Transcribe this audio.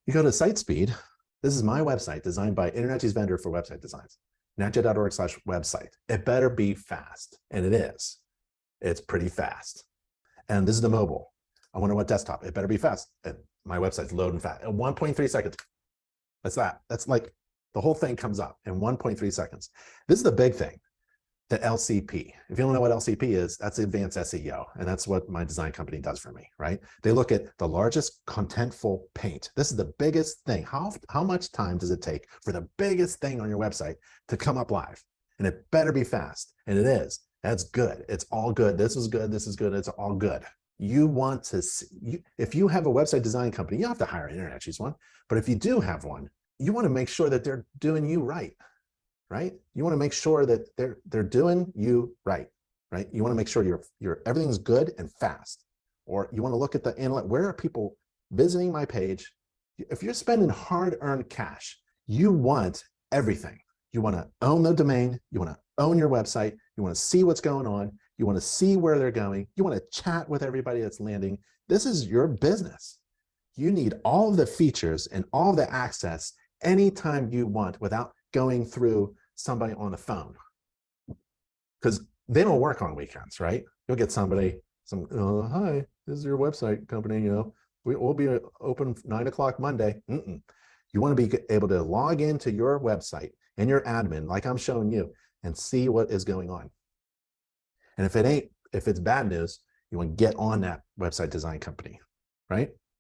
You go to site speed. This is my website designed by Internet's vendor for website designs, netjet.org/website. It better be fast, and it is. It's pretty fast. And this is the mobile. I wonder what desktop. It better be fast. And my website's loading fast. At 1.3 seconds. That's that. That's like the whole thing comes up in 1.3 seconds. This is the big thing. The LCP. If you don't know what LCP is, that's advanced SEO. And that's what my design company does for me, right? They look at the largest contentful paint. This is the biggest thing. How much time does it take for the biggest thing on your website to come up live? And it better be fast. And it is. That's good. It's all good. This is good. This is good. It's all good. You want to see, if you have a website design company, you have to hire an internet one. But if you do have one, you want to make sure that they're doing you right. Right? You want to make sure that they're doing you right. Right? You want to make sure your everything's good and fast. Or you want to look at the analytics. Where are people visiting my page? If you're spending hard-earned cash, you want everything. You want to own the domain. You want to own your website. You want to see what's going on. You want to see where they're going. You want to chat with everybody that's landing. This is your business. You need all of the features and all of the access anytime you want without going through somebody on the phone, because they don't work on weekends, right? You'll get somebody, hi, this is your website company, we'll be open 9 o'clock Monday. You want to be able to log into your website and your admin, like I'm showing you, and see what is going on. And if it's bad news, you want to get on that website design company, right?